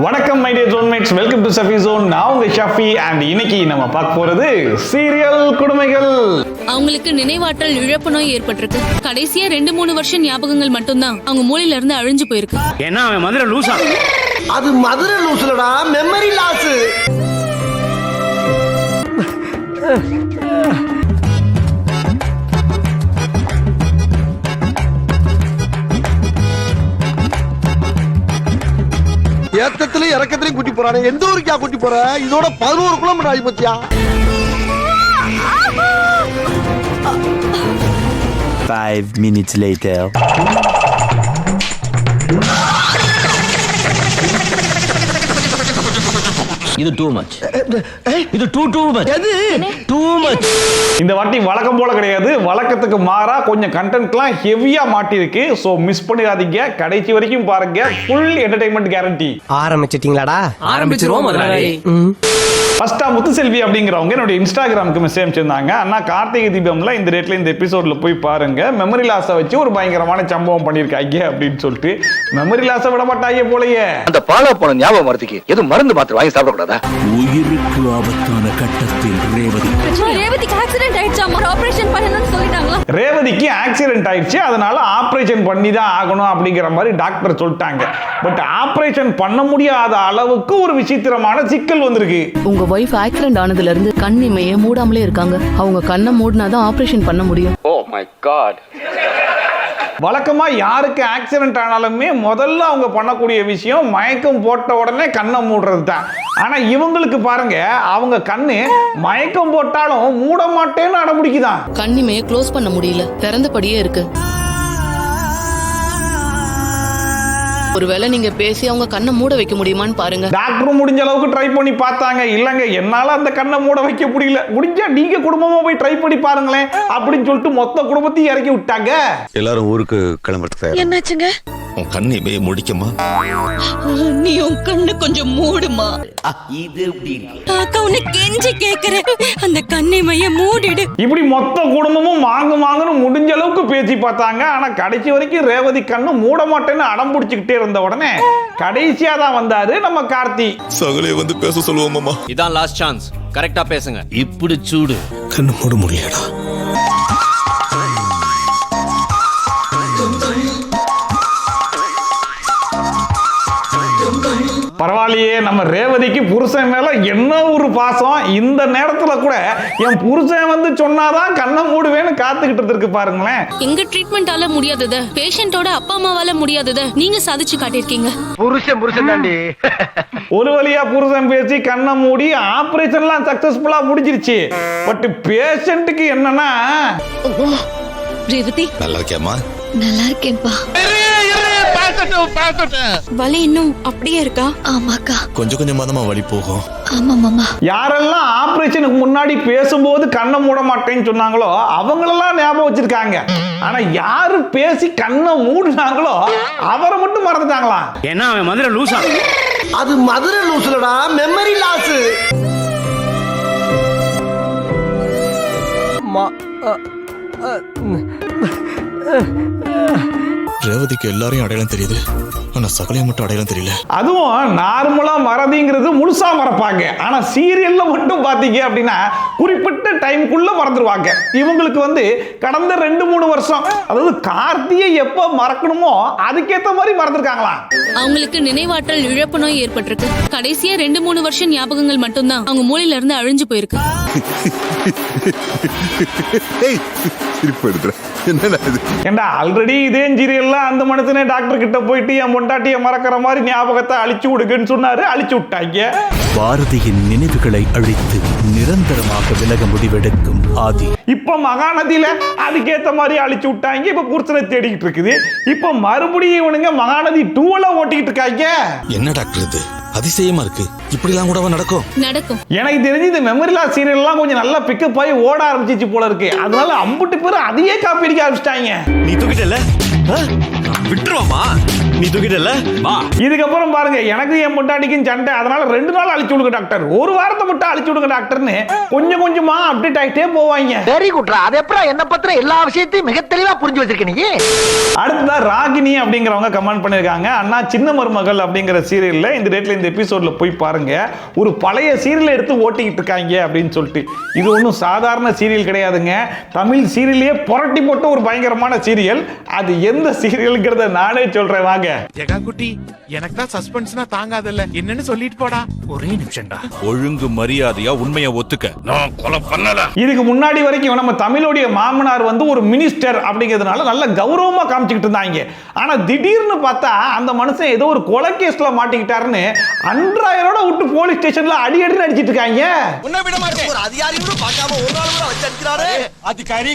வணக்கம் my dear zonemates, welcome to Shafi zone. நான் உங்க ஷஃபி அண்ட் இன்னைக்கு நம்ம பார்க்க போறது சீரியல் குடுமைகள். அவங்களுக்கு நினைவாற்றல் இழப்பு நோய் ஏற்பட்டிருக்கு. கடைசியா 2-3 வருஷம் ஞாபகங்கள் மட்டும்தான் அவங்க மூளையில இருந்து அழிஞ்சு போயிருக்கு. ஏன்னா அவன் மதுரை லூசா. அது மதுரை லூசுலடா, மெமரி லாஸ். ஏத்தத்திலயும் இறக்கத்திலயும் கூட்டி போறானே, எந்த ஊருக்கா கூட்டி போற? இதோட 11 கிலோமீட்டர் ஆகி போச்சியா? 5 minutes later. இது டூ மச். இது டூ மச். Too much. இந்த வாட்டி வழக்கம் போல கிடையாது, வழக்கத்துக்கு மாறா கொஞ்சம் கண்டென்ட்லாம் ஹெவியா மாட்டிருக்கு. ஸோ மிஸ் பண்ணிடாதீங்க, கடைசி வரைக்கும் பாருங்க. Full entertainment guarantee. ஆரம்பிச்சிட்டீங்களாடா? ஆரம்பிச்சிருவோம் முதலாளி. ஃபர்ஸ்டா முத்துசெல்வி அப்படிங்கிறவங்க என்னோட இன்ஸ்டாகிராமுக்கு மெசேஜ் அனுப்பிச்சிருந்தாங்க. அண்ணா கார்த்திகை தீபம்ல இந்த ரேட்ல இந்த எபிசோட்ல போய் பாருங்க, மெமரி லாஸை வச்சு ஒரு பயங்கரமான சம்பவம் பண்ணியிருக்காங்க அப்படின்னு சொல்லிட்டு. மெமரி லாஸை விட மாட்டாங்க போலயே. அந்த பாலா போன ஞாபகம் வரதுக்கு எதுவும் மருந்து மாத்திரை வாங்கி சாப்பிடக்கூடாதா? உயிருக்கு ஆபத்தான கட்டத்தில் ரேவதிக்கு ஆக்சிடென்ட் ஆயிடுச்சாமா, ஆபரேஷன் பண்ணனும்னு சொல்லிட்டாங்களா? ரேவதிக்கு ஆக்சிடென்ட் ஆயிடுச்சு, அதனால ஆபரேஷன் பண்ணி தான் ஆகணும் அப்படிங்கிற மாதிரி டாக்டர் சொல்லிட்டாங்க. பட் ஆபரேஷன் பண்ண முடியாத அளவுக்கு ஒரு விசித்திரமான சிக்கல் வந்திருக்கு. உங்க வைஃப் ஆக்சிடென்ட் ஆனதுல இருந்து கண் இமைய மூடாமலே இருக்காங்க. அவங்க கண்ணை மூடினாதான் ஆபரேஷன் பண்ண முடியும். Oh my God. வழக்கமா யாருக்கு ஆக்சிடென்ட் ஆனாலுமே முதல்ல அவங்க பண்ணக்கூடிய விஷயம் மயக்கம் போட்ட உடனே கண்ணை மூடுறது தான். ஆனா இவங்களுக்கு பாருங்க, அவங்க கண்ணு மயக்கம் போட்டாலும் மூட மாட்டேன்னு அடம்பிடிக்குதான். கண் இமைய க்ளோஸ் பண்ண முடியல, திறந்தபடியே இருக்கு. ஒருவேளை நீங்க பேசி அவங்க கண்ணை மூட வைக்க முடியுமான்னு பாருங்க. டாக்டரும் முடிஞ்ச அளவுக்கு ட்ரை பண்ணி பார்த்தாங்க. இல்லங்க என்னால அந்த கண்ணை மூட வைக்க முடியல, முடிஞ்சா நீங்க குடும்பமா போய் ட்ரை பண்ணி பாருங்களேன் அப்படின்னு சொல்லிட்டு மொத்த குடும்பத்தையும் இறக்கி விட்டாங்க. எல்லாரும் ஊருக்கு கிளம்புறது. என்னாச்சுங்க? உன் கண்ணை போய் முடிக்குமா? நீ உன் கண்ணு கொஞ்சம் மூடுமா. அக்கா உன்னை கெஞ்சி கேக்குறேன், அந்த கண்ணை மைய மூடிடு. இப்படி மொத்த குடும்பமும் வாங்குன்னு முடிஞ்ச அளவுக்கு பேசி பார்த்தாங்க. ஆனா கடைசி வரைக்கும் ரேவதி கண்ணு மூட மாட்டேன்னு அடம் பிடிச்சுக்கிட்டே இருந்த உடனே கடைசியா தான் வந்தாரு நம்ம கார்த்தி. சகலே வந்து பேச சொல்லுவோம் மாமா. இதான் லாஸ்ட் சான்ஸ், கரெக்டா பேசுங்க. இப்படி சூடு கண்ணு மூட முடியலடா. பரவாயில்லையே, நம்ம ரேவதிக்கு புருஷன் மேல என்ன ஒரு பாசம். இந்த நேரத்துல கூட என் புருஷன் வந்து சொன்னாதான் கண்ணை மூடுவேன்னு காத்துக்கிட்டு இருக்கு பாருங்களேன். எங்க ட்ரீட்மெண்டால முடியாதத, பேஷண்டோட அப்பா அம்மாவால முடியாதத நீங்க சாதிச்சு காட்டியிருக்கீங்க. புருஷன் தாண்டி. ஒரு வழியா புருஷன் பேசி கண்ணை மூடி ஆபரேஷன்லாம் சக்சஸ்ஃபுல்லா முடிஞ்சிருச்சு. பட் பேஷண்ட்டுக்கு என்னன்னா, ரேவதி நல்லா இருக்கியாமா? நல்லா இருக்கேன்பா. வலி இன்னும் அப்படியே இருக்கா? ஆமாக்கா. கொஞ்சம் கொஞ்சமா தான் வலி போகும். ஆமா மாமா. யாரெல்லாம் ஆபரேஷனுக்கு முன்னாடி பேசும்போது கண்ணை மூட மாட்டேன்னு சொன்னாங்களோ அவங்களெல்லாம் ஞாபகம் வச்சிருக்காங்க. ஆனா யாரு பேசி கண்ணை மூடினாங்களோ அவரை மட்டும் மறந்துட்டாங்களா? ஏன்னா அவன் மதுரை லூசா. அது மதுரை லூசுலடா, மெமரி லாஸ். ரேவதிக்கு எல்லாரையும் அடையாளம் தெரியுது, ஆனா சகலையை மட்டும் அடையாளம் தெரியல. அதுவும் நார்மலா மறதிங்கிறது முழுசா மறப்பாங்க. ஆனா சீரியல்ல மட்டும் பாத்தீங்க அப்படின்னா குறிப்பிட்ட டைம்குள்ள மறந்துடுவாங்க. இவங்களுக்கு வந்து கடந்த 2-3 வருஷம், அதாவது கார்த்தியை எப்ப மறக்கணுமோ அதுக்கேத்த மாதிரி மறந்துருக்காங்களா. அவங்களுக்கு நினைவாற்றல் இழப்பு நோய் ஏற்பட்டிருக்கு. கடைசியா 2-3 வருஷம் ஞாபகங்கள் மட்டும்தான் அவங்க மூளையில இருந்து அழிஞ்சு போயிருக்கு. ஏண்டா ஆல்ரெடி இதே சீரியல்ல அந்த மனுஷனே டாக்டர் கிட்ட போயிட்டு என் பொண்டாட்டியை மறக்கிற மாதிரி ஞாபகத்தை அழிச்சு விடுங்கன்னு சொன்னாரு, அழிச்சு விட்டாங்க. பாரதியின் நினைவுகளை அழித்து நிரந்தரமாக விலக முடிவெடுக்கும் ஆதி. இப்ப மகாநதியில அதுக்கேத்த மாதிரி அழிச்சு விட்டாங்க. இப்ப புருஷனை தேடிக்கிட்டு இருக்குது. இப்ப மறுபடியும் இவனுங்க மகாநதி 2ல ஓட்டிக்கிட்டு இருக்காங்க. என்ன டாக்டர் இது அதிசயமா இருக்கு, இப்படி எல்லாம் கூட நடக்கும்? எனக்கு தெரிஞ்சு இந்த மெமரி லாஸ் சீரியல் எல்லாம் கொஞ்சம் நல்லா பிக்கப் ஆகி ஓட ஆரம்பிச்சிச்சு போல இருக்கு. அதனால அம்புட்டு பேர் அதையே காப்பி அடிக்க ஆரம்பிச்சிட்டாங்க. நீ தூக்கிட்டல விட்டுருவாமா? நீ தூக்கிட்டல இதுக்கப்புறம் பாருங்க எனக்கு என் பொண்டாட்டிக்கும் சண்டை, அதனால 2 நாள் அழிச்சு விடுங்க டாக்டர், ஒரு வாரத்தை மட்டும் அழிச்சு விடுங்க டாக்டர்னு கொஞ்சம் கொஞ்சமா அப்டேட் ஆகிட்டே போவாங்க. வெரி குட்ரா. அது எப்பறம் என்ன பத்திர எல்லா விஷயத்தையும் மிக தெளிவா புரிஞ்சு வச்சிருக்க நீ. அடுத்ததா ராகினி அப்படிங்கிறவங்க கமெண்ட் பண்ணிருக்காங்க, அண்ணா சின்ன மருமகள் அப்படிங்கிற சீரியல்ல இந்த டேட்ல இந்த எபிசோட்ல போய் பாருங்க, ஒரு பழைய சீரியல் எடுத்து ஓட்டிக்கிட்டு இருக்காங்க அப்படின்னு சொல்லிட்டு. இது ஒன்றும் சாதாரண சீரியல் கிடையாதுங்க, தமிழ் சீரியலையே புரட்டி போட்ட ஒரு பயங்கரமான சீரியல். அது எந்த சீரியல்ங்கிறத நானே சொல்றேன் வாங்க. ஜெகா குட்டி, எனக்கு தான் சஸ்பென்ஸ்னா தாங்காதல்ல, என்னன்னு சொல்லிட்டு போடா. ஒரே நிமிஷம்டா. ஒழுங்கு மரியாதையா உண்மையை ஒத்துக்க. நான் கொலை பண்ணல. இதுக்கு முன்னாடி வரைக்கும் நம்ம தமிழோடைய மாமனார் வந்து ஒரு மினிஸ்டர் அப்படிங்கிறதுனால நல்ல கௌரவமா காமிச்சுக்கிட்டு இருந்தாங்க. ஆனா திடீர்னு பார்த்தா அந்த மனுஷன் ஏதோ ஒரு கொலை கேஸ்ல மாட்டிக்கிட்டாருன்னு அன்றாயரோட விட்டு போலீஸ் ஸ்டேஷன்ல அடி அடிச்சிட்டு இருக்காங்க. உன்னை விட மாட்டேன். ஒரு அதிகாரி கூட பார்க்காம ஒரு நாள் கூட வச்சு அடிக்கிறாரு. அதிகாரி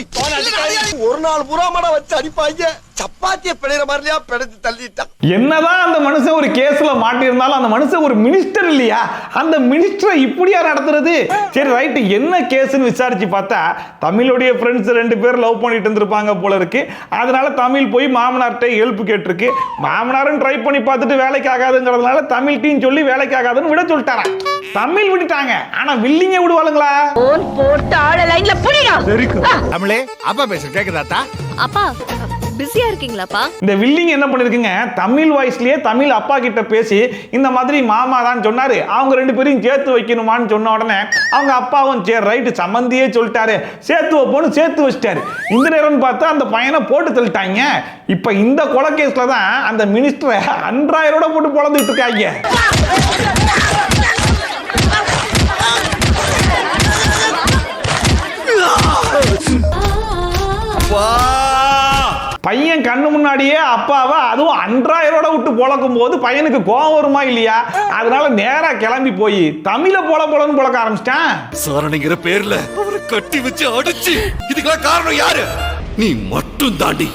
ஒரு நாள் பூரா மட வச்சு அடிப்பாங்க. சப்பாத்திய பிழைற மாதிரியா பிழைச்சு தள்ளிட்டான். என்னதான் அந்த மனுஷன் ஒரு கேஸ்ல மாட்டி இருந்தாலும் அந்த மனுஷன் ஒரு மினிஸ்டர் இல்லையா, அந்த மினிஸ்டரை இப்படியா நடத்துறது? சரி ரைட், என்ன கேஸ்னு விசாரிச்சு பார்த்தா தமிழுடைய ஃப்ரெண்ட்ஸ் 2 பேர் லவ் பண்ணிட்டு இருந்திருப்பாங்க போல இருக்கு. அதனால தமிழ் போய் மாமனார்ட்ட ஹெல்ப் கேட்டிருக்கு. மாமனாரும் ட்ரை பண்ணி பார்த்துட்டு வேலைக்கு ஆகாதுங்கிறதுனால தமிழ் டீம் சொல்லி வேலைக்கு ஆகாதுன்னு விட சொல்லிட்டாராம். தமிழ் விட்டுட்டாங்க, ஆனா வில்லிங்க விடுவாளுங்களா? போட்டு ஆள லைன்ல புடிடா. தமிழே அப்பா பேச கேக்குதாத்தா? அப்பா பிஸியா இருக்கீங்களாப்பா? இந்த வில்லிங் என்ன பண்ணிருக்குங்க, தமிழ் வாய்ஸ்லயே தமிழ் அப்பா கிட்ட பேசி இந்த மாதிரி மாமா தான் சொன்னாரு, அவங்க 2 பேரையும் சேர்த்து வைக்கணுமான்னு சொன்ன உடனே அவங்க அப்பாவும் சரி ரைட்டு சம்மந்தியே சொல்லிட்டாரு, சேர்த்து வைப்போன்னு சேர்த்து வச்சிட்டாரு. இந்த நேரம் பார்த்து அந்த பையனை போட்டு தள்ளிட்டாங்க. இப்ப இந்த கொலை கேஸ்ல தான் அந்த மினிஸ்டரை அன்றாயரோட போட்டு பொழந்துட்டு இருக்காங்க. பையன் கண்ணு முன்னாடியே அப்பாவை அதுவும் அன்றாயரோட விட்டு பொழக்கும் போது பையனுக்கு கோவம் வருமா இல்லையா? அதனால நேரா கிளம்பி போய் தமிழ பொழன்னு பொழக்க ஆரம்பிச்சிட்டான். சாரணிங்கிற பேர்ல அவரை கட்டி வச்சு அடிச்சு, இதுக்கெல்லாம் காரணம் யாரு? நீ மட்டும் தாண்டி.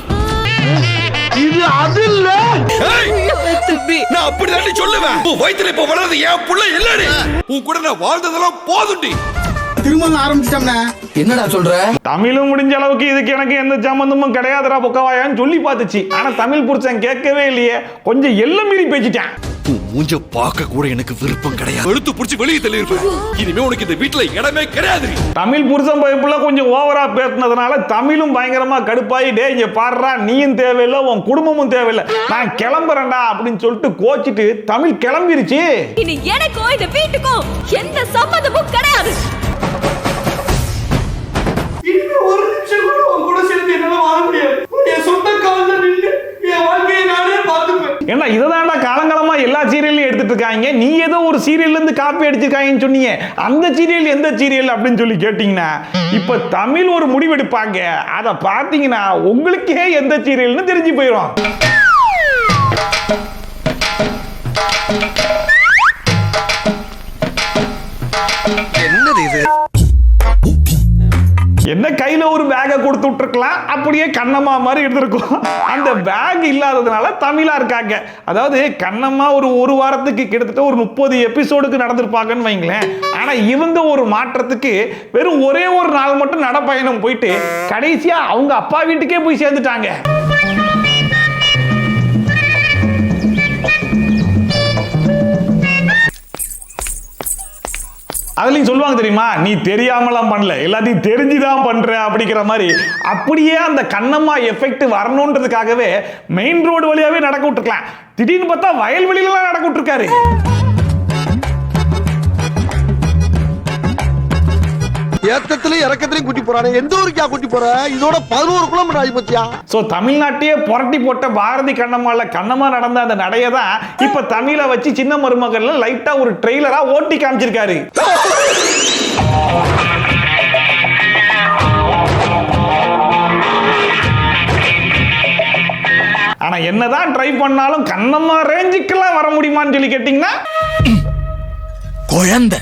இது அது இல்ல. நான் அப்படிதான் சொல்லுவேன். உன் வயித்துல இப்ப வளர்றது என் புள்ள இல்லடி. உன் கூட நான் வாழ்ந்ததெல்லாம் போதுண்டி. திருமணம் ஆரம்பிச்சிட்டோம்னா என்னடா சொல்ற? தமிழும் முடிஞ்ச அளவுக்கு இதுக்கு எனக்கு எந்த சம்பந்தமும் கிடையாதுடா பொக்கவாயான்னு சொல்லி பார்த்துச்சு. ஆனா தமிழ் புருஷன் கேட்கவே இல்லையே, கொஞ்சம் எல்லாம் மீறி பேசிட்டான். உன் மூஞ்ச பார்க்க கூட எனக்கு விருப்பம் கிடையாது. எழுத்து புடிச்சு வெளியே தள்ளி இருப்பேன். இனிமே உனக்கு இந்த வீட்டுல இடமே கிடையாது. தமிழ் புருஷன் பயப்புல கொஞ்சம் ஓவரா பேசினதுனால தமிழும் பயங்கரமா கடுப்பாயி, டே இங்க பாடுறா, நீயும் தேவையில்லை உன் குடும்பமும் தேவையில்லை, நான் கிளம்புறேன்டா அப்படின்னு சொல்லிட்டு கோச்சிட்டு தமிழ் கிளம்பிருச்சு. இனி எனக்கும் இந்த வீட்டுக்கும் எந்த சம்மந்தமும் கிடையாது. ஒரு நிமிஷம் கூட உன் கூட சேர்ந்து என்னால வாழ முடியாது. என் சொந்த கால்ல நின்னு என் வாழ்க்கையை நானே பார்த்துப்பேன். ஏன்னா இததான்டா காலங்காலமா எல்லா சீரியல்லையும் எடுத்துட்டு இருக்காங்க. நீ ஏதோ ஒரு சீரியல்ல இருந்து காப்பி அடிச்சிருக்காங்கன்னு சொன்னீங்க, அந்த சீரியல் எந்த சீரியல் அப்படின்னு சொல்லி கேட்டீங்கன்னா இப்ப தமிழ் ஒரு முடிவெடுப்பாங்க. அதை பார்த்தீங்கன்னா உங்களுக்கே எந்த சீரியல்னு தெரிஞ்சு போயிடும். என்னது இது? என்ன கையில ஒரு பேக்கை கொடுத்து விட்டுருக்கலாம், அப்படியே கண்ணம்மா மாதிரி எடுத்திருக்கும். அந்த பேக் இல்லாததுனால தமிழா இருக்காங்க. அதாவது கண்ணம்மா ஒரு வாரத்துக்கு கிட்டத்தட்ட ஒரு 30 எபிசோடுக்கு நடந்திருப்பாங்கன்னு வைங்களேன். ஆனா இவங்க ஒரு மாற்றத்துக்கு வெறும் ஒரே ஒரு நாள் மட்டும் நடப்பயணம் போயிட்டு கடைசியா அவங்க அப்பா வீட்டுக்கே போய் சேர்ந்துட்டாங்க. அதுலயும் சொல்லுவாங்க தெரியுமா, நீ தெரியாமலாம் பண்ணல, எல்லாத்தையும் தெரிஞ்சுதான் பண்ற அப்படிங்கிற மாதிரி. அப்படியே அந்த கண்ணம்மா எஃபெக்ட் வரணும்ன்றதுக்காகவே மெயின் ரோடு வழியாவே நடக்க விட்டுருக்கலாம். திடீர்னு பார்த்தா வயல்வெளியில நடக்க விட்டுருக்காரு. ஏத்தத்திலயும் இறக்கத்திலயும் கூட்டி போறானே, எந்த ஊருக்கா கூட்டி போற? இதோட 11 கிலோமீட்டர் ஆகி போச்சியா? சோ தமிழ்நாட்டையே புரட்டி போட்ட பாரதி கண்ணம்மா நடந்த அந்த நடைய தான் இப்ப தமிழை வச்சு சின்ன மருமகள்ல லைட்டா ஒரு ட்ரெய்லரா ஓட்டி காமிச்சிருக்காரு. ஆனா என்னதான் ட்ரை பண்ணாலும் கண்ணம்மா ரேஞ்சுக்கெல்லாம் வர முடியுமான்னு சொல்லி கேட்டீங்கன்னா குழந்தை.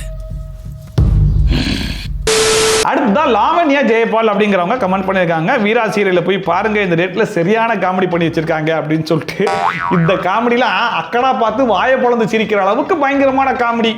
அடுத்ததான் லாவண்யா ஜெயபால் அப்படிங்கிறவங்க கமெண்ட் பண்ணியிருக்காங்க, வீரா சீரியல்ல போய் பாருங்க, இந்த டேட்ல சரியான காமெடி பண்ணி வச்சிருக்காங்க அப்படின்னு சொல்லிட்டு. இந்த காமெடிலாம் அக்கடா பார்த்து வாயை பொளந்து சிரிக்கிற அளவுக்கு பயங்கரமான காமெடி.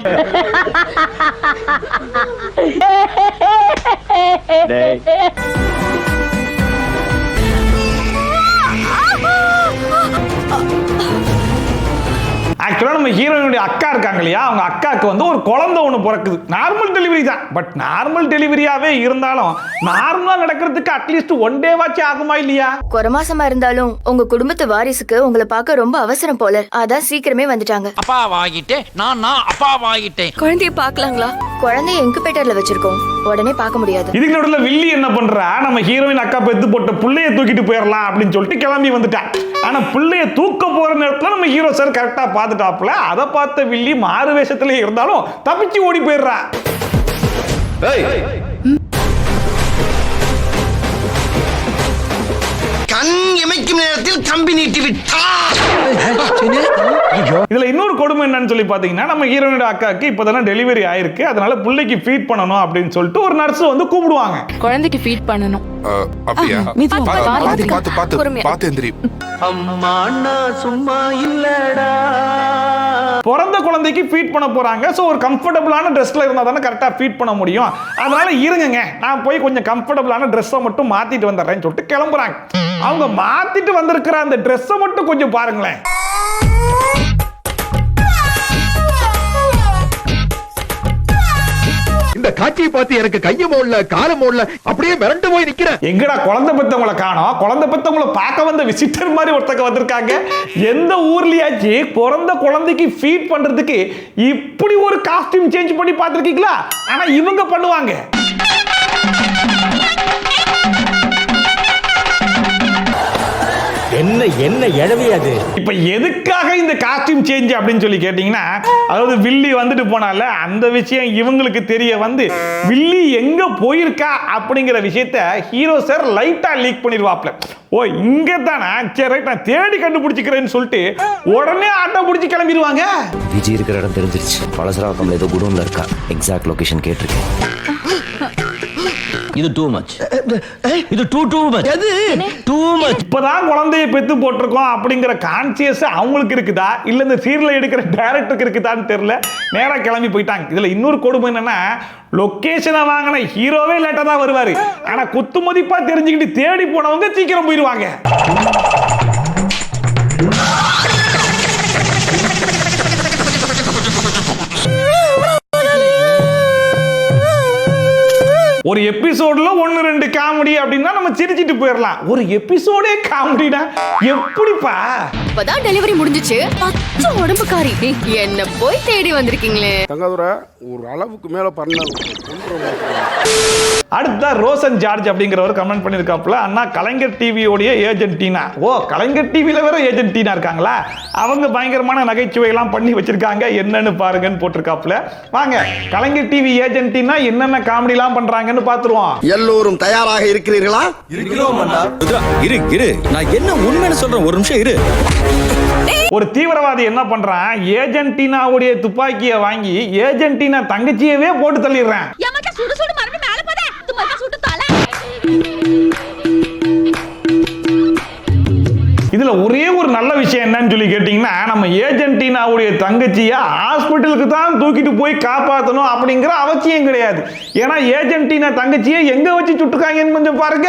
ஆக்சுவலா நம்ம ஹீரோயினுடைய அக்கா இருக்காங்க இல்லையா, அவங்க அக்காவுக்கு வந்து ஒரு குழந்தை ஒன்று பிறக்குது. நார்மல் டெலிவரி தான். பட் நார்மல் டெலிவரியாவே இருந்தாலும் நார்மலா நடக்கிறதுக்கு அட்லீஸ்ட் 1 day வாச்சு ஆகுமா இல்லையா? குறமாசமா இருந்தாலும் உங்க குடும்பத்து வாரிசுக்கு உங்களை பார்க்க ரொம்ப அவசரம் போல, அதான் சீக்கிரமே வந்துட்டாங்க. அப்பா வாங்கிட்டேன் நான் அப்பா வாங்கிட்டேன். குழந்தைய பாக்கலாங்களா? குழந்தைய இன்குபேட்டர்ல வச்சிருக்கோம், உடனே பார்க்க முடியாது. இதுக்கு நடுவுல வில்லி என்ன பண்றா, நம்ம ஹீரோயின் அக்கா பெத்து போட்ட புள்ளைய தூக்கிட்டு போயிடலாம் அப்படின்னு சொல்லிட்டு கிளம்பி வந்துட்டா. ஆனா புள்ளைய தூக்க போற நேரத்துல நம்ம ஹீரோ சார் கரெக்டா பார்த்துட்டாப்புல. அதை பார்த்த வில்லி மாறு வேஷத்துல இருந்தாலும் தப்பிச்சு ஓடி போயிடுறா. கண் இமைக்கும் நேரத்தில் கம்பி நீட்டி விட்டா. இதுல இன்னொரு கொடுமை என்னன்னு சொல்லி பாத்தீங்கன்னா, நம்ம ஹீரோயினோட அக்காக்கு இப்பதானே டெலிவரி ஆயிருக்கு, அதனால பிள்ளைக்கு ஃபீட் பண்ணணும் அப்படின்னு சொல்லிட்டு ஒரு நர்ஸ் வந்து கூப்பிடுவாங்க. குழந்தைக்கு ஃபீட் பண்ணணும். அப்படியா? பாத்து எந்திரி. அம்மா நான் சும்மா இல்லடா. பிறந்த குழந்தைக்கு ஃபீட் பண்ண போறாங்க. ஸோ ஒரு கம்ஃபர்டபுளான ட்ரெஸ்ல இருந்தா தானே கரெக்டா ஃபீட் பண்ண முடியும். அதனால இருங்க, நான் போய் கொஞ்சம் கம்ஃபர்டபுளான ட்ரெஸ்ஸை மட்டும் மாத்திட்டு வந்துடுறேன்னு சொல்லிட்டு கிளம்புறாங்க. அவங்க மாத்திட்டு வந்திருக்கிற அந்த ட்ரெஸ்ஸை மட்டும் கொஞ்சம் பாருங்களேன். இந்த காட்சியை பார்த்து எனக்கு கைய மோடல கால மோடல அப்படியே மிரண்டு போய் நிக்கிறேன். எங்கடா குழந்தை பெத்தவங்களை காணோம்? குழந்தை பெத்தவங்களை பார்க்க வந்த விசிட்டர் மாதிரி ஒருத்தங்க வந்திருக்காங்க. எந்த ஊர்லயாச்சு பிறந்த குழந்தைக்கு ஃபீட் பண்றதுக்கு இப்படி ஒரு காஸ்டியூம் சேஞ்ச் பண்ணி பார்த்திருக்கீங்களா? ஆனா இவங்க பண்ணுவாங்க. என்ன எழவி அது? இப்ப எதுக்காக இந்த காஸ்டியூம் சேஞ்ச் அப்படின்னு சொல்லி கேட்டீங்கன்னா, அதாவது வில்லி வந்துட்டு போனால அந்த விஷயம் இவங்களுக்கு தெரிய வந்து வில்லி எங்க போயிருக்கா அப்படிங்கிற விஷயத்த ஹீரோ சார் லைட்டா லீக் பண்ணிடுவாப்ல. ஓ இங்க தானா, சரி நான் தேடி கண்டுபிடிச்சிக்கிறேன்னு சொல்லிட்டு உடனே ஆட்டோ பிடிச்சி கிளம்பிடுவாங்க. விஜய் இருக்கிற இடம் தெரிஞ்சிருச்சு. பலசராக்கம்ல ஏதோ குடோன்ல இருக்கா. எக்ஸாக்ட் லொகேஷன் கேட்டிருக்கேன். இது டூ மச். இது டூ மச். Too much. இப்பதான் குழந்தையை பெத்து போட்டிருக்கோம் அப்படிங்கிற கான்சியஸ் அவங்களுக்கு இருக்குதா இல்ல இந்த சீரியல் எடுக்கிற டைரக்டருக்கு இருக்குதான்னு தெரியல. நேரா கிளம்பி போயிட்டாங்க. இதுல இன்னொரு கொடுமை என்னன்னா, லொகேஷனை வாங்கின ஹீரோவே லேட்டா தான் வருவாரு. ஆனா குத்து மதிப்பா தெரிஞ்சுக்கிட்டு தேடி போனவங்க சீக்கிரம் போயிடுவாங்க. ஒரு எபிசோட்ல 1-2 காமெடி அப்படின்னா நம்ம சிரிச்சிட்டு போயிடலாம். ஒரு எபிசோடே காமெடினா எப்படிப்பா? இப்பதான் டெலிவரி முடிஞ்சிச்சு, பச்சை உடம்புக்காரி என்ன போய் தேடி வந்திருக்கீங்களே. தங்கதுரை ஒரு அளவுக்கு மேல பண்ண. அடுத்த ரோசன் ஜார்ஜ் அப்படிங்கிறவர் கமெண்ட் பண்ணியிருக்காப்புல, அண்ணா கலைஞர் டிவியோடைய ஏஜென்டினா. ஓ கலைஞர் டிவியில வேற ஏஜென்டினா இருக்காங்களா? அவங்க பயங்கரமான நகைச்சுவையெல்லாம் பண்ணி வச்சிருக்காங்க, என்னன்னு பாருங்கன்னு போட்டிருக்காப்புல. வாங்க கலைஞர் டிவி ஏஜென்டினா என்னென்ன காமெடிலாம் பண்றாங்கன்னு பார்த்துருவோம். எல்லோரும் தயாராக இருக்கிறீர்களா? இரு நான் என்ன உண்மைன்னு சொல்றேன், ஒரு நிமிஷம் இரு. ஒரு தீவிரவாதி என்ன பண்றான், ஏஜென்டினாவுடைய துப்பாக்கியை வாங்கி ஏஜென்டினா தங்கச்சியவே போட்டு தள்ளிடுறான். இதுல ஒரே ஒரு நல்ல விஷயம் என்னன்னு சொல்லி கேட்டீங்கன்னா, நம்ம ஏஜென்டினாவுடைய தங்கச்சியை ஹாஸ்பிட்டலுக்கு தான் தூக்கிட்டு போய் காப்பாற்றணும் அப்படிங்கிற அவசியம் கிடையாது. ஏன்னா ஏஜென்டினா தங்கச்சியை எங்க வச்சு சுட்டுக்காங்கன்னு கொஞ்சம் பாருங்க.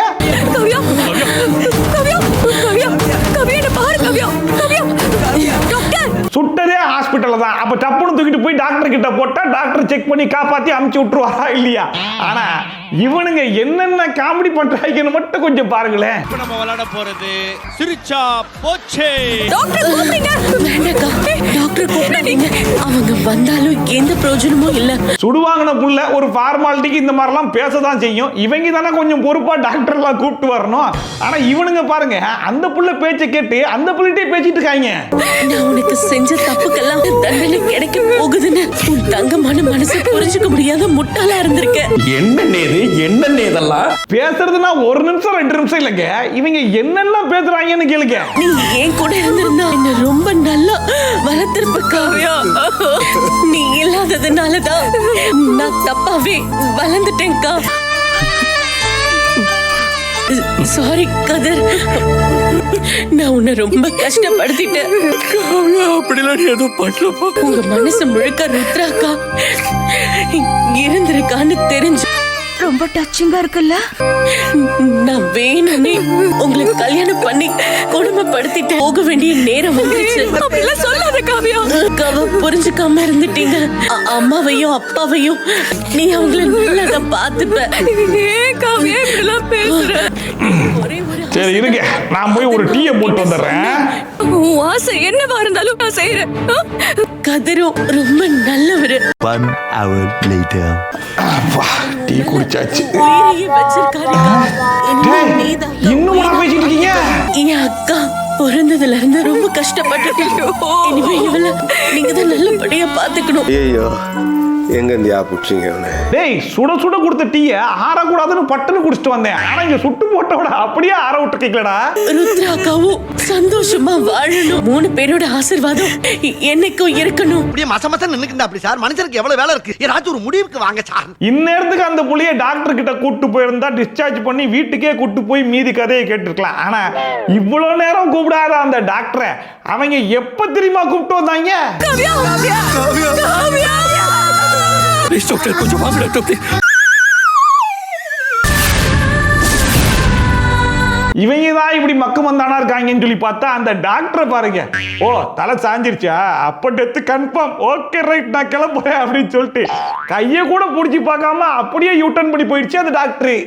சுட்டதே ஹாஸ்பிட்டல் தான். அப்ப டப்புன்னு தூக்கிட்டு போய் டாக்டர் கிட்ட போட்டா டாக்டர் செக் பண்ணி காப்பாத்தி அமுச்சு விட்டுருவாரா இல்லையா? ஆனா இவனுங்க என்னென்ன காமெடி பண்றாங்கன்னு மட்டும் கொஞ்சம் பாருங்களேன். இப்ப நம்ம விளையாட போறது சிரிச்சா போச்சே. டாக்டர் கூப்பிடுங்க. வேண்டாக்கா, டாக்டர் கூப்பிடாதீங்க. அவங்க வந்தாலும் எந்த பிரயோஜனமும் இல்ல. சுடுவாங்கின புள்ள ஒரு ஃபார்மாலிட்டிக்கு இந்த மாதிரிலாம் பேசதான் செய்யும். இவங்க தானே கொஞ்சம் பொறுப்பா டாக்டர் எல்லாம் கூப்பிட்டு வரணும். ஆனா இவனுங்க பாருங்க, அந்த புள்ள பேச்சை கேட்டு அந்த புள்ளிட்டே பேசிட்டு இருக்காங்க. நான் உனக்கு செஞ்ச தப்புக்கெல்லாம் தண்டனை கிடைக்க போகுதுன்னு உன் தங்கமான மனசை புரிஞ்சுக்க முடியாத முட்டாளா இருந்திருக்க. என்னென்ன இதெல்லாம் பேசுறதுன்னா 1 நிமிஷம் 2 நிமிஷம் இல்லைங்க, இவங்க என்னெல்லாம் பேசுறாங்கன்னு கேளுங்க. நீ ஏன் கூட இருந்திருந்தா என்ன ரொம்ப நல்லா வளர்த்திருப்ப காவியா. நீ இல்லாததுனாலதான் நான் தப்பாவே வளர்ந்துட்டேன்க்கா. சாரி கதர், நான் உன்னை ரொம்ப கஷ்டப்படுத்திட்டேன். அப்படிலாம் எதுவும் பண்ணலப்பா. உங்க மனசு முழுக்க ருத்ராக்கா இருந்திருக்கான்னு தெரிஞ்சு ரொம்ப டச்சிங்கா இருக்குல்ல? நான் வேணும்னே உங்களுக்கு கல்யாணம் பண்ணி கொடுமைப்படுத்திட்டு போக வேண்டிய நேரம் வந்துருச்சு. அப்படிலாம் சொல்லாத காவியா. புரிஞ்சுக்காம இருந்துட்டீங்க. அம்மாவையும் அப்பாவையும் நீ அவங்கள நல்லா பாத்துப்ப. ஏன் காவியா இப்படிலாம் பேசுற? சரி இருங்க, நான் போய் ஒரு டீயை போட்டு வந்துடுறேன். உன் ஆசை என்னவா இருந்தாலும் நான் செய்யறேன். கதிரும் ரொம்ப நல்லவரு. 1 hour later. டீ குடிச்சாச்சு. உயிரையே வச்சிருக்காரு. இன்னும் பேசிட்டு இருக்கீங்க? என் அக்கா பிறந்ததுல இருந்து ரொம்ப கஷ்டப்பட்டுட்டேன். இனிமே இவள நீங்க தான் நல்லபடியா பாத்துக்கணும். ஐயோ, எங்க இந்தியா புடிச்சீங்க அவனை? டேய், சுட சுட கொடுத்த டீயை ஆறக்கூடாதுன்னு பட்டுன்னு குடிச்சிட்டு வந்தேன். ஆனா இங்க சுட்டு போட்டோட அப்படியே ஆற விட்டுருக்கீங்களா? ருத்ராக்காவும் சந்தோஷமா வாழணும். 3 பேரோட ஆசீர்வாதம் என்னைக்கும் இருக்கணும். அப்படியே மசமச நின்னுக்கிட்டா அப்படி சார். மனுஷனுக்கு எவ்வளவு வேலை இருக்கு, ஏதாச்சும் ஒரு முடிவுக்கு வாங்க சார். இந்நேரத்துக்கு அந்த புள்ளிய டாக்டர் கிட்ட கூட்டு போயிருந்தா டிஸ்சார்ஜ் பண்ணி வீட்டுக்கே கூட்டு போய் மீதி கதையை கேட்டிருக்கலாம். ஆனா இவ்வளவு நேரம் கூப்பிடாத அந்த டாக்டரை அவங்க எப்ப தெரியுமா கூப்பிட்டு வந்தாங்க? ப்ளீஸ் டாக்டர், கொஞ்சம் வாங்க டாக்டர். இவங்க தான் இப்படி மக்கு மந்தானா இருக்காங்கன்னு சொல்லி பார்த்தா அந்த டாக்டரை பாருங்க. ஓ, தலை சாஞ்சிருச்சா? அப்ப டெத்து கன்ஃபார்ம். ஓகே ரைட், நான் கிளம்புறேன் அப்படின்னு சொல்லிட்டு கையை கூட பிடிச்சி பார்க்காம அப்படியே யூட்டர்ன் பண்ணி போயிடுச்சு அந்த டாக்டர்.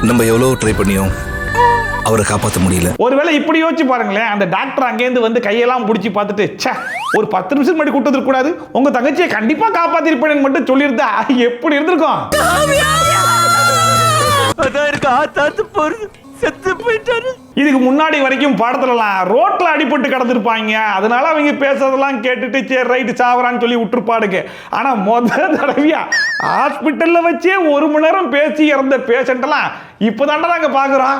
நம்ம எவ்வளவு ட்ரை பண்ணியோம், அவரை காப்பாற்ற முடியல. ஒருவேளை இப்படி யோசிச்சு பாருங்களேன், அந்த டாக்டர் அங்கேருந்து வந்து கையெல்லாம் பிடிச்சி பார்த்துட்டு ச்சே, ஒரு 10 நிமிஷம் மட்டும் கூட்டு வந்துடக்கூடாது, உங்க தங்கச்சியை கண்டிப்பா காப்பாத்திருப்பேன்னு மட்டும் சொல்லியிருந்தா எப்படி இருந்திருக்கும்? இதுக்கு முன்னாடி வரைக்கும் படத்துலலாம் ரோட்ல அடிபட்டு கிடந்திருப்பாங்க. அதனால அவங்க பேசுறதெல்லாம் கேட்டுட்டு சரி ரைட்டு சாவறான்னு சொல்லி விட்டுருப்பாடுங்க. ஆனா முதல் தடவையா ஹாஸ்பிட்டல்ல வச்சே 1 மணி நேரம் பேசி இறந்த பேஷண்ட் எல்லாம் இப்பதான்டா நாங்க பாக்குறோம்.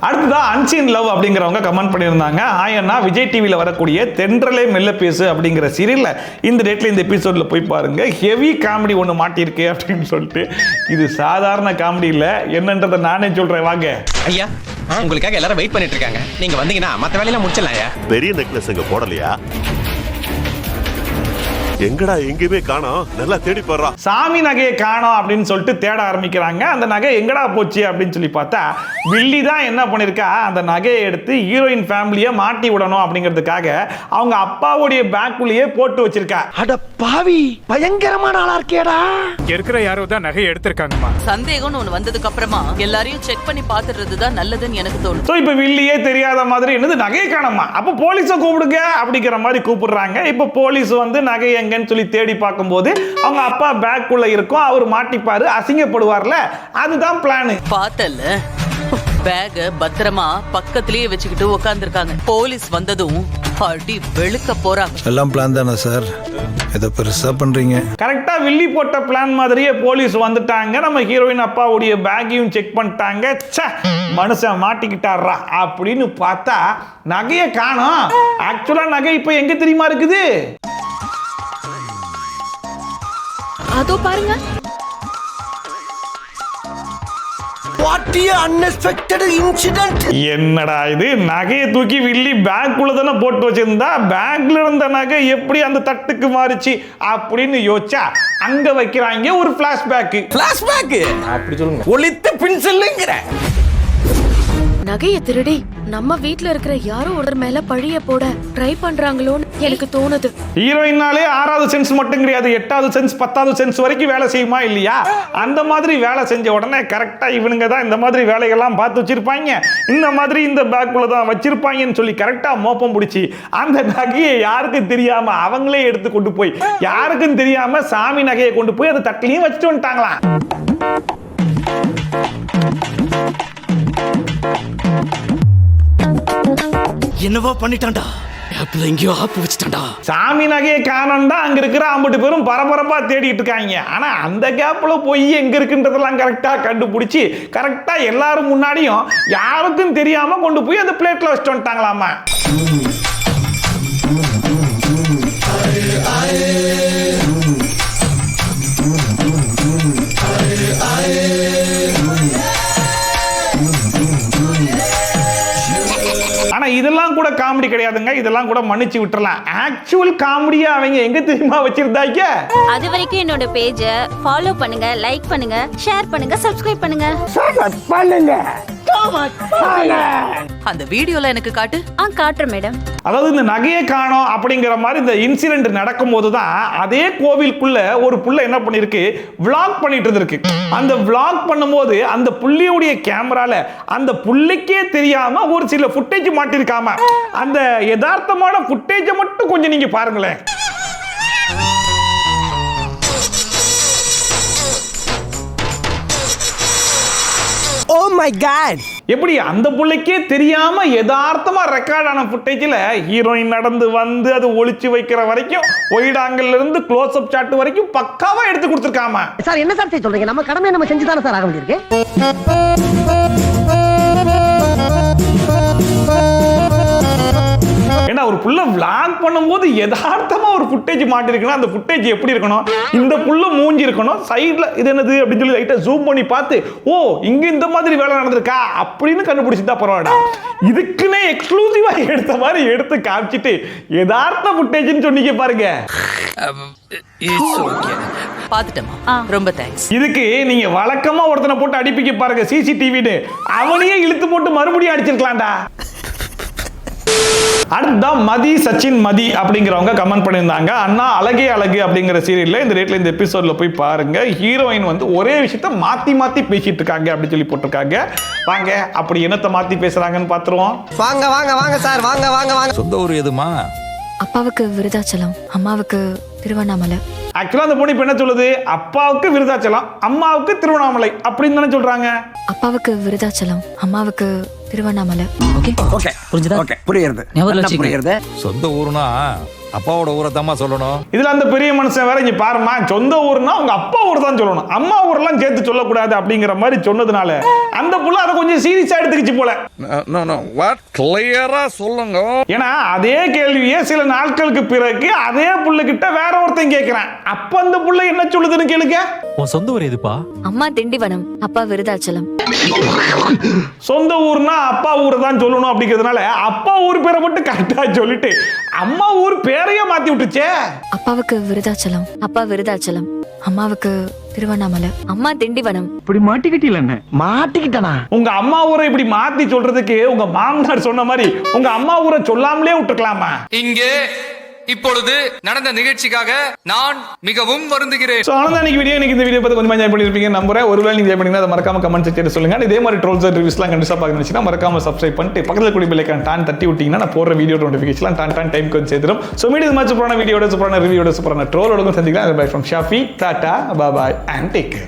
அடுத்ததா அன்சீன் லவ் அப்படிங்கிறவங்க கமெண்ட் பண்ணியிருந்தாங்க. ஆயன்னா விஜய் டிவியில வரக்கூடிய தென்றலே மெல்ல பேசு அப்படிங்கிற சீரியல்ல இந்த டேட்ல இந்த எபிசோட்ல போய் பாருங்க, ஹெவி காமெடி ஒன்று மாட்டியிருக்கு அப்படின்னு சொல்லிட்டு. இது சாதாரண காமெடி இல்ல, என்னன்றதை நானே சொல்றேன் வாங்க. ஐயா, உங்களுக்காக எல்லாரும் வெயிட் பண்ணிட்டு இருக்காங்க. நீங்க வந்தீங்கன்னா மத்த வேலையெல்லாம் முடிச்சிடலாம். பெரிய நெக்லஸ் எங்க போடலையா? எங்கடா எங்கேயுமே காணோம், நல்லா தேடி போடுறா. சாமி நகையை காணோம் அப்படின்னு சொல்லிட்டு தேட ஆரம்பிக்கிறாங்க. அந்த நகை எங்கடா போச்சு அப்படின்னு சொல்லி பார்த்தா வில்லி தான் என்ன பண்ணிருக்கா, அந்த நகையை எடுத்து ஹீரோயின் ஃபேமிலியை மாட்டி விடணும் அப்படிங்கிறதுக்காக அவங்க அப்பாவுடைய பேக்குள்ளேயே போட்டு வச்சிருக்கா. அட பாவி, பயங்கரமான ஆளா இருக்கேடா. இருக்கிற யாரோ தான் நகையை எடுத்திருக்காங்கம்மா. சந்தேகம்னு ஒண்ணு வந்ததுக்கு அப்புறமா எல்லாரையும் செக் பண்ணி பாத்துறது தான் நல்லதுன்னு எனக்கு தோணும். ஸோ இப்போ வில்லியே தெரியாத மாதிரி என்னது நகையை காணோமா, அப்போ போலீஸை கூப்பிடுங்க அப்படிங்கிற மாதிரி கூப்பிடுறாங்க. இப்போ போலீஸ் வந்து நகை எங்கன்னு சொல்லி தேடி பார்க்கும்போது அவங்க அப்பா பேக்குள்ள இருக்கும், அவர் மாட்டிப்பாரு, அசிங்கப்படுவார்ல, அதுதான் பிளான். பார்த்தல பேக பத்திரமா பக்கத்திலேயே வச்சுக்கிட்டு உட்கார்ந்துருக்காங்க. போலீஸ் வந்ததும் அடி வெளுக்க போறாங்க. எல்லாம் பிளான் தானே சார், ஏதோ பெருசா பண்றீங்க. கரெக்டா வில்லி போட்ட பிளான் மாதிரியே போலீஸ் வந்துட்டாங்க. நம்ம ஹீரோயின் அப்பாவுடைய பேக்கையும் செக் பண்ணிட்டாங்க. ச்சே, மனுஷன் மாட்டிக்கிட்டாரா அப்படின்னு பார்த்தா நகையை காணோம். ஆக்சுவலா நகை இப்ப எங்க தெரியுமா இருக்குது? அதோ பாருங்க. What a unexpected incident. என்னடா இது, நகையை தூக்கி வில்லி பேக்குள்ள தானே போட்டு வச்சிருந்தா, பேக்ல இருந்த நகை எப்படி அந்த தட்டுக்கு மாறிச்சு அப்படின்னு யோசிச்சா அங்க வைக்கிறாங்க ஒரு பிளாஷ்பேக். பிளாஷ்பேக் அப்படி சொல்லுங்க, ஒளித்த பின்செல்லுங்கிற நகைய திருடி நம்ம வீட்ல இருக்கிற யாரோ ஒருத்தர் மேல பழிய போட ட்ரை பண்றாங்களோன்னு எனக்கு தோணுது. ஹீரோயினாலே 6வது சென்ஸ் மட்டும் கிடையாது, 8வது சென்ஸ் 10வது சென்ஸ் வரைக்கும் வேலை செய்யுமா இல்லையா? அந்த மாதிரி வேலை செஞ்ச உடனே கரெக்டா இவனுங்க தான் இந்த மாதிரி வேலைகள்லாம் பார்த்து வச்சிருப்பாங்க, இந்த மாதிரி இந்த பேக்குள்ள தான் வச்சிருப்பாங்கன்னு சொல்லி கரெக்டா மோப்பம் பிடிச்சி அந்த நகையை யாருக்கும் தெரியாம அவங்களே எடுத்து கொண்டு போய் யாருக்கும் தெரியாம சாமி நகையை கொண்டு போய் அந்த தட்டிலையும் வச்சுட்டு வந்துட்டாங்களாம். என்னவோ பண்ணிட்டான்டா, எங்கேயோ ஆப்பு வச்சுட்டான்டா. சாமி நகையை காணோம் தான் அங்க இருக்கிற 50 பேரும் பரபரப்பா தேடிட்டு இருக்காங்க. ஆனா அந்த கேப்ல போய் எங்க இருக்குன்றதெல்லாம் கரெக்டா கண்டுபிடிச்சி கரெக்டா எல்லாரும் முன்னாடியும் யாருக்கும் தெரியாம கொண்டு போய் அந்த பிளேட்ல வச்சுட்டு வந்துட்டாங்களாமா. கூட காமெடி கிடையாதுங்க, இதெல்லாம் கூட மன்னிச்சு விட்டுறலாம். ஆக்சுவல் காமெடியா அவங்க எங்க தெரியுமா வச்சிருந்தாங்க? அது வரைக்கும் என்னோட பேஜ ஃபாலோ பண்ணுங்க, லைக் பண்ணுங்க, ஷேர் பண்ணுங்க, சப்ஸ்கிரைப் பண்ணுங்க. அந்த வீடியோல எனக்கு காட்டு. காட்டுறேன் மேடம். அதாவது இந்த நகையை காணோம் அப்படிங்கிற மாதிரி இந்த இன்சிடென்ட் நடக்கும்போது தான் அதே கோவிலுக்குள்ள ஒரு புள்ள என்ன பண்ணிருக்கு, vlog பண்ணிட்டு இருந்திருக்கு. அந்த vlog பண்ணும்போது அந்த புள்ளியுடைய கேமரால அந்த புள்ளைக்கே தெரியாம ஒரு சில ஃபுட்டேஜ் மாட்டிருக்காம. அந்த யதார்த்தமான ஃபுட்டேஜை மட்டும் கொஞ்சம் நீங்க பாருங்களேன். ஓ மை காட், எப்படி அந்த புள்ளைக்கே தெரியாம யதார்த்தமா ரெக்கார்ட் ஆன ஃபுட்டேஜ்ல ஹீரோயின் நடந்து வந்து அது ஒளிச்சு வைக்கிற வரைக்கும் ஒயிட் ஆங்கிள் இருந்து க்ளோஸ் அப் ஷாட் வரைக்கும் பக்காவா எடுத்து கொடுத்திருக்காம. சார் என்ன சார் சொல்றீங்க? நம்ம கடமையை நம்ம செஞ்சு தானே சார் ஆக வேண்டியிருக்கு. ஏன்னா ஒரு புள்ள vlog பண்ணும்போது யதார்த்தமா ஒரு ஃபுட்டேஜ் மாட்டிருக்குன்னா அந்த ஃபுட்டேஜ் எப்படி இருக்கணும், இந்த புள்ள மூஞ்சி இருக்கணும், சைடுல இது என்னது அப்படின்னு சொல்லி லைட்டா ஜூம் பண்ணி பார்த்து ஓ இங்க இந்த மாதிரி வேலை நடந்திருக்கா அப்படின்னு கண்டுபிடிச்சிட்டா பரவாயில்ல. இதுக்குன்னே எக்ஸ்க்ளூசிவா எடுத்த மாதிரி எடுத்து காமிச்சிட்டு யதார்த்த ஃபுட்டேஜ்னு சொன்னீங்க பாருங்க. பாத்துட்டேமா, ரொம்ப தேங்க்ஸ். இதுக்கு நீங்க வழக்கமா ஒருத்தனை போட்டு அடிப்பிக்க பாருங்க சிசிடிவின்னு, அவனையே இழுத்து போட்டு மறுபடியும் அடிச்சிருக்கலாம்டா. அடுத்த மதி சச்சின் மதி அப்படிங்கிறவங்க கமெண்ட் பண்ணியிருந்தாங்க, அண்ணா அழகே அழகு அப்படிங்கிற சீரியல்ல இந்த ரேட்ல இந்த எபிசோட்ல போய் பாருங்க, ஹீரோயின் வந்து ஒரே விஷயத்த மாத்தி மாத்தி பேசிட்டு இருக்காங்க அப்படின்னு சொல்லி போட்டிருக்காங்க. வாங்க அப்படி என்னத்தை மாத்தி பேசுறாங்கன்னு பாத்துருவோம். வாங்க வாங்க வாங்க சார், வாங்க வாங்க வாங்க. சொந்த ஊர் எதுமா? அப்பாவுக்கு விருதாச்சலம், அம்மாவுக்கு திருவண்ணாமலை. ஆக்சுவலா அந்த பொண்ணு இப்ப என்ன சொல்லுது, அப்பாவுக்கு விருதாச்சலம் அம்மாவுக்கு திருவண்ணாமலை அப்படின்னு தானே சொல்றாங்க. அப்பாவுக்கு விருதாச்சலம், அம்மாவுக்கு திருவண்ணாமலை. ஓகே புரிஞ்சுதா? ஓகே புரியுது. சொந்த ஊர்னா அப்பாவோட ஊரை தாமா சொல்லணும். இதுல அந்த பெரிய மனுஷன் வேற இங்க பாருமா, சொந்த ஊர்னா உங்க அப்பா ஊர் தான் சொல்லணும், அம்மா ஊர்லாம் சேர்த்து சொல்லக்கூடாது அப்படிங்கிற மாதிரி சொன்னதுனால அந்த புள்ள அதை கொஞ்சம் சீரியஸா எடுத்துக்கிச்சு போல. கிளியரா சொல்லுங்க. ஏன்னா அதே கேள்வியே சில நாட்களுக்கு பிறகு அதே புள்ள கிட்ட வேற ஒருத்தன் கேட்கிறான், அப்ப அந்த புள்ள என்ன சொல்லுதுன்னு கேளுங்க. உன் சொந்த ஊர் எதுப்பா? அம்மா திண்டிவனம், அப்பா விருதாச்சலம். சொந்த ஊர்னா அப்பா ஊரை தான் சொல்லணும் அப்படிங்கிறதுனால அப்பா ஊர் பேரை மட்டும் கரெக்டா சொல்லிட்டு அம்மா ஊர் பேரையே மாத்தி விட்டுச்சே. அப்பாவுக்கு விருதாச்சலம், அப்பா விருதாச்சலம், அம்மாவுக்கு திருவண்ணாமலை, அம்மா திண்டிவனம். இப்படி மாட்டிக்கிட்டீல என்ன? மாட்டிக்கிட்டனா? உங்க அம்மா ஊரை இப்படி மாத்தி சொல்றதுக்கு உங்க மாமனார் சொன்ன மாதிரி உங்க அம்மா ஊரை சொல்லாமலே விட்டுக்கலாமா? இங்கே இப்பொழுது நடந்த நிகழ்ச்சிக்காக நான் மிகவும் வருந்துகிறேன். சோ அவ்வளவுதான் இன்னைக்கு வீடியோ. இன்னைக்கு இந்த வீடியோ பார்த்து கொஞ்சம் என்ஜாய் பண்ணிருப்பீங்க நம்புறேன். ஒருவேளை நீங்க என்ஜாய் பண்ணீங்கன்னா அதை மறக்காம கமெண்ட் செக்ஷன்ல சொல்லுங்க. இதே மாதிரி ட்ரோல்ஸ் ரிவ்யூஸ்லாம் கண்டிப்பா பார்க்க நினைச்சீங்கன்னா மறக்காம சப்ஸ்கிரைப் பண்ணிட்டு பக்கத்துல கூடிய பெல் ஐகான் டான் தட்டி விட்டீங்கன்னா நான் போடுற வீடியோ நோட்டிஃபிகேஷன் டான் டைம் கொஞ்சம் சேர்த்துடும். சோ மீடியா மாதிரி சூப்பரான வீடியோட சூப்பரான ரிவ்யூட சூப்பரான ட்ரோலோட சந்திக்கலாம். Bye from Shafi, tata, bye bye and take care.